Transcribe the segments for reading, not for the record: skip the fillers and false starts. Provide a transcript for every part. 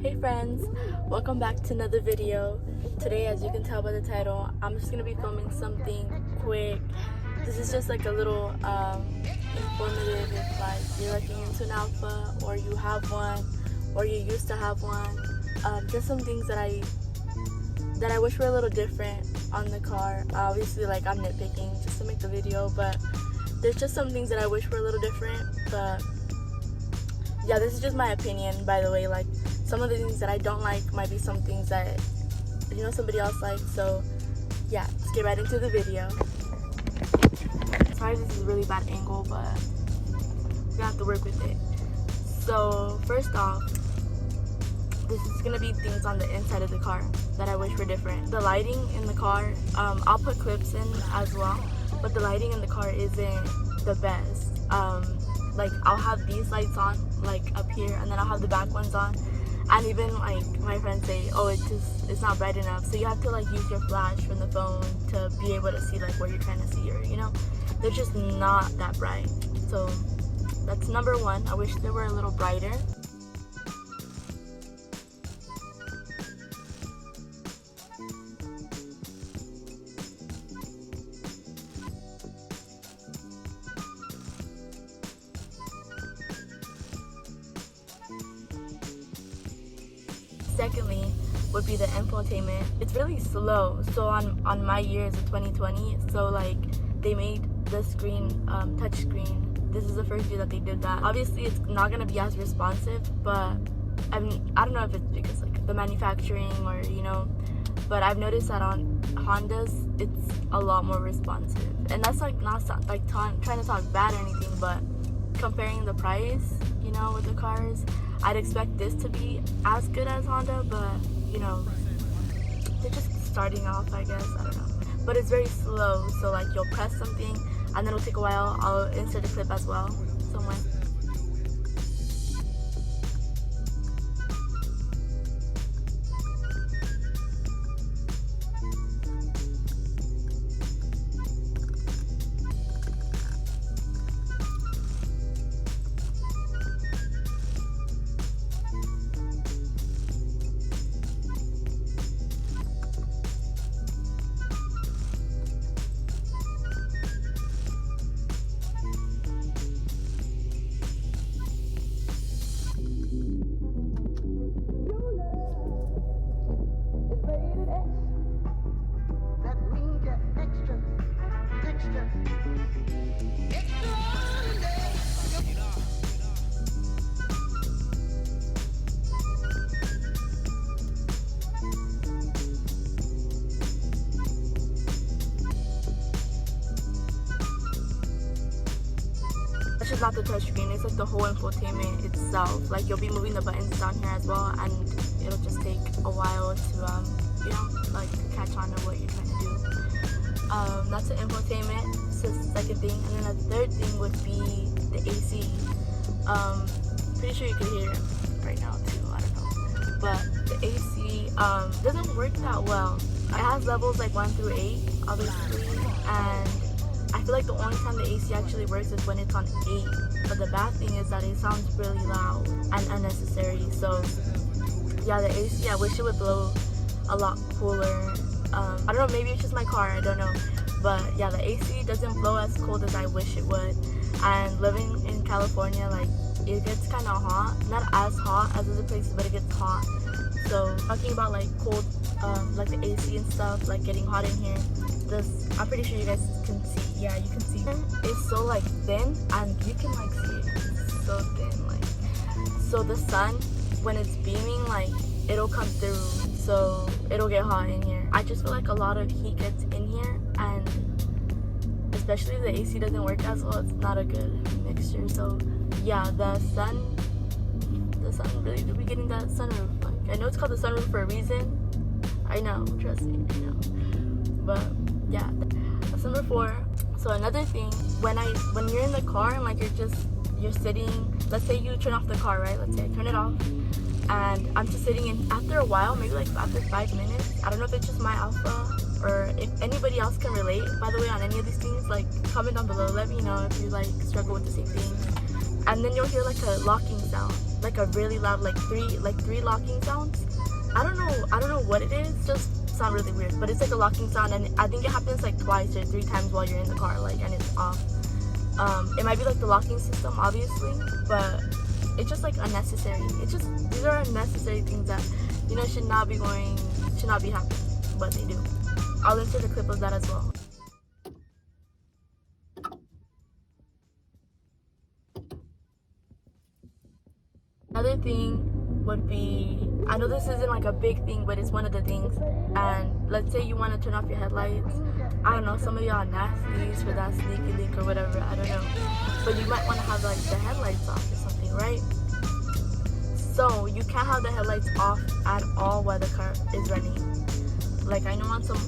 Hey friends, welcome back to another video. Today, as you can tell by the title, I'm just gonna be filming something quick. This is just like a little informative if like you're looking into an alpha or you have one or you used to have one. Just some things that I wish were a little different on the car. Obviously, like I'm nitpicking just to make the video, but there's just some things that I wish were a little different. But yeah, this is just my opinion, by the way. Like some of the things that I don't like might be some things that somebody else likes. So yeah, let's get right into the video. Sorry, this is a really bad angle, but we're gonna have to work with it. So first off, this is gonna be things on the inside of the car that I wish were different. The lighting in the car, I'll put clips in as well, but the lighting in the car isn't the best. Like I'll have these lights on, like up here, and then I'll have the back ones on. And even like my friends say, oh, it's not bright enough. So you have to like use your flash from the phone to be able to see like what you're trying to see, or they're just not that bright. So that's number one. I wish they were a little brighter. Secondly would be the infotainment. It's really slow. So on my years of 2020, so like they made the screen touch screen. This is the first year that they did that. Obviously it's not gonna be as responsive, but I don't know if it's because like the manufacturing or but I've noticed that on Hondas it's a lot more responsive. And that's like not like trying to talk bad or anything, but comparing the price with the cars, I'd expect this to be as good as Honda, but they're just starting off, I guess. I don't know, but it's very slow. So like you'll press something and then it'll take a while. I'll insert a clip as well somewhere. It's just not the touch screen, it's like the whole infotainment itself. Like you'll be moving the buttons down here as well, and it'll just take a while to like catch on to what you're trying to do. That's the infotainment. So the second thing, and then the third thing would be the AC. Pretty sure you can hear it right now too, I don't know. But the AC doesn't work that well. It has levels like 1 through 8 obviously, and I feel like the only time the AC actually works is when it's on 8. But the bad thing is that it sounds really loud and unnecessary. So yeah, the AC, I wish it would blow a lot cooler. I don't know, maybe it's just my car, I don't know. But yeah, the AC doesn't blow as cold as I wish it would. And living in California, like it gets kind of hot. Not as hot as other places, but it gets hot. So talking about like cold, like the AC and stuff, like getting hot in here. I'm pretty sure you guys can see. Yeah, you can see. It's so like thin, and you can like see it. It's so thin, like. So the sun, when it's beaming, like it'll come through, so it'll get hot in here. I just feel like a lot of heat gets in here, and especially if the AC doesn't work as well, it's not a good mixture. So yeah, the sun really do be getting that sunroof. Like, I know it's called the sunroof for a reason. I know, trust me, I know. But yeah, that's number 4. So another thing, when you're in the car and like you're sitting, let's say you turn off the car, right? Let's say I turn it off, and I'm just sitting in. After a while, maybe like after 5 minutes, I don't know if it's just my alpha or if anybody else can relate, by the way, on any of these things. Like comment down below, let me know if you like struggle with the same thing. And then you'll hear like a locking sound, like a really loud, like three locking sounds. I don't know what it is, just sound really weird, but it's like a locking sound, and I think it happens like twice or 3 times while you're in the car, like, and it's off. It might be like the locking system, obviously, but it's just like unnecessary. These are unnecessary things that, you know, should not be happening, but they do. I'll insert a clip of that as well. Another thing would be, I know this isn't like a big thing, but it's one of the things. And let's say you want to turn off your headlights. I don't know, some of y'all nasties for that sneaky link or whatever, I don't know. But you might want to have like the headlights off or something, right? So you can't have the headlights off at all while the car is running. Like, I know on some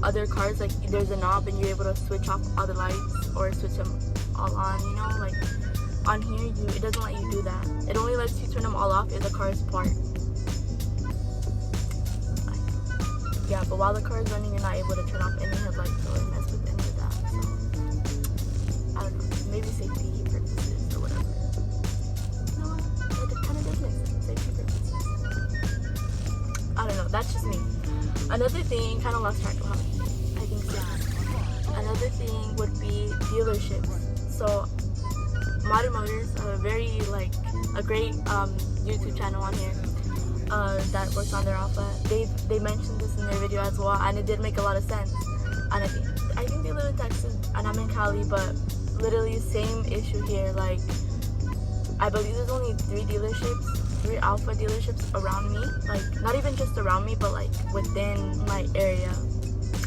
other cars, like, there's a knob and you're able to switch off all the lights or switch them all on, you know, like. On here, it doesn't let you do that. It only lets you turn them all off if the car is parked. Yeah, but while the car is running, you're not able to turn off any headlights or mess with any of that. So, I don't know. Maybe safety purposes or whatever. You know what? It kind of does make sense. Safety purposes. I don't know. That's just me. Another thing, kind of lost track of how I think so. Another thing would be dealerships. So, Modern Motors, a great YouTube channel on here that works on their alpha. They mentioned this in their video as well, and it did make a lot of sense. And I think they live in Texas, and I'm in Cali, but literally same issue here. Like, I believe there's only 3 alpha dealerships around me. Like, not even just around me, but like within my area.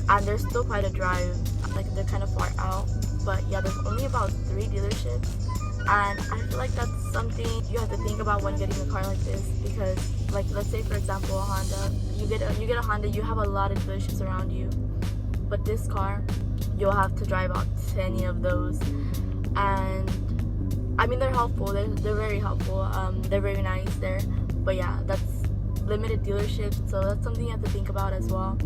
And there's still quite a drive. Like, they're kind of far out. But yeah, there's only about 3 dealerships. And I feel like that's something you have to think about when getting a car like this, because, like, let's say for example a Honda, you get a Honda, you have a lot of dealerships around you, but this car, you'll have to drive out to any of those. And I mean, they're helpful, they're very helpful, they're very nice there, but yeah, that's limited dealerships, so that's something you have to think about as well.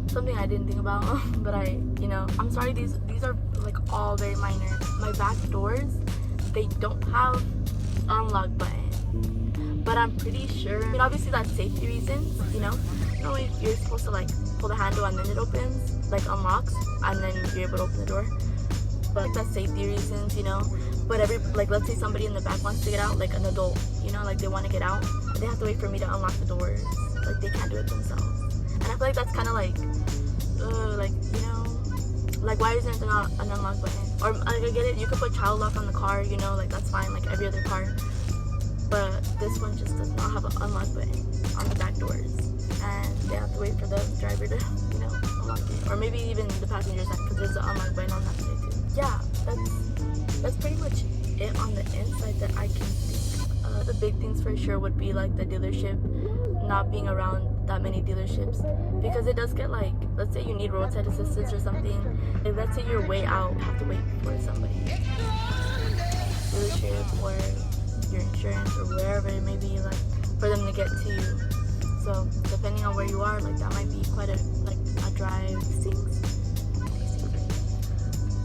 Something I didn't think about, but I'm sorry, these are like all very minor. My back doors, they don't have unlock button, but I'm pretty sure, I mean, obviously that's safety reasons, you know you're supposed to like pull the handle and then it opens, like unlocks, and then you're able to open the door. But like, that's safety reasons, but let's say somebody in the back wants to get out, like an adult, like they want to get out, they have to wait for me to unlock the doors. Like, they can't do it themselves, and I feel like that's kind of like like, why isn't there not an unlock button? Or, like, I get it, you could put child lock on the car, like, that's fine, like every other car. But this one just does not have an unlock button on the back doors. And they have to wait for the driver to, unlock it. Or maybe even the passenger side, because there's an unlock button on that side too. Yeah, that's pretty much it on the inside that I can think. The big things for sure would be, like, the dealership, not being around that many dealerships, because it does get, like, let's say you need roadside assistance or something, if let's say you're way out, you have to wait for somebody, dealership or your insurance or wherever it may be, like, for them to get to you. So depending on where you are, like, that might be quite a drive. 6.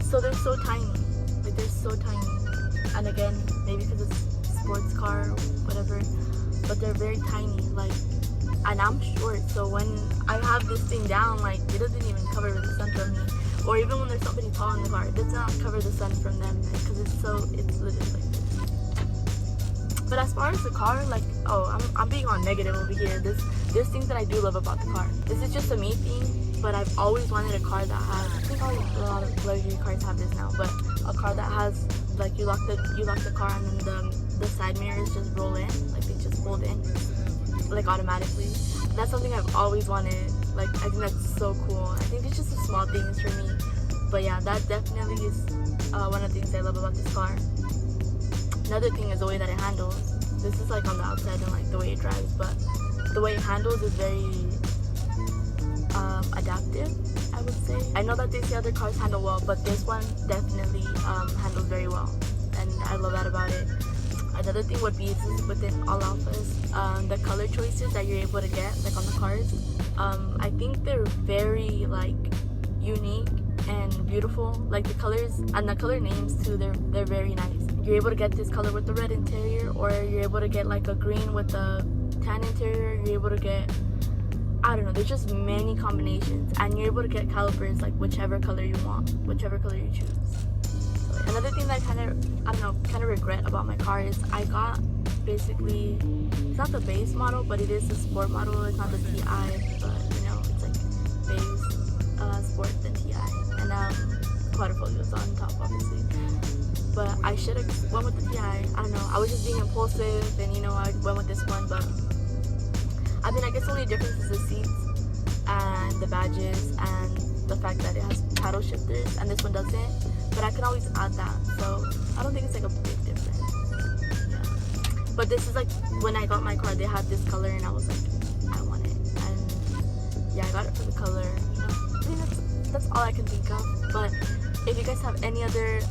So they're so tiny, and again, maybe because it's sports car, whatever, but they're very tiny, like, and I'm short, so when I have this thing down, like, it doesn't even cover the sun from me. Or even when there's somebody tall in the car, it does not cover the sun from them, because it's literally like this. But as far as the car, like, I'm being all negative over here. There's things that I do love about the car. This is just a me thing, but I've always wanted a car that has, I think a lot of luxury cars have this now, but a car that has, like, you lock the car and then the side mirrors just roll in, like, they just fold in, like, automatically. That's something I've always wanted. Like, I think that's so cool. I think it's just the small things for me, but yeah, that definitely is one of the things I love about this car. Another thing is the way that it handles. This is, like, on the outside and, like, the way it drives, but the way it handles is very adaptive, I would say. I know that they say other cars handle well, but this one definitely handles very well, and I love that about it. Another thing would be, this is within all alphas, the color choices that you're able to get, like, on the cars. I think they're very, like, unique and beautiful. Like, the colors and the color names too, they're very nice. you're able to get this color with the red interior, or you're able to get like a green with the tan interior. You're able to get, I don't know, there's just many combinations, and you're able to get calipers like whichever color you want, whichever color you choose. So another thing that I kind of regret about my car is I got basically, it's not the base model, but it is the sport model. It's not the TI, but you know, it's like base, sport, then TI, and quadrifoglios on top, obviously. But I should have went with the TI. I don't know, I was just being impulsive, and you know, I went with this one. But I mean, I guess the only difference is the seats and the badges and the fact that it has paddle shifters and this one doesn't. But I can always add that, so I don't think it's like a big difference. Yeah. But this is like, when I got my car, they had this color, and I was like, I want it. And yeah, I got it for the color. You know, I think that's all I can think of. But if you guys have any other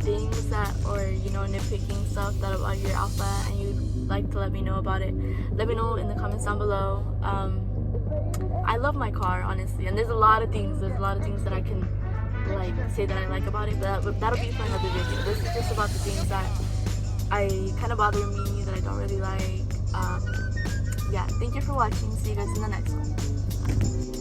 things that, or you know, nitpicking stuff that about your Alpha, and you'd like to let me know about it, let me know in the comments down below. I love my car, honestly, and there's a lot of things that I can like say that I like about it, but that'll be for another video. This is just about the things that I kind of bother me, that I don't really like. Yeah, thank you for watching. See you guys in the next one.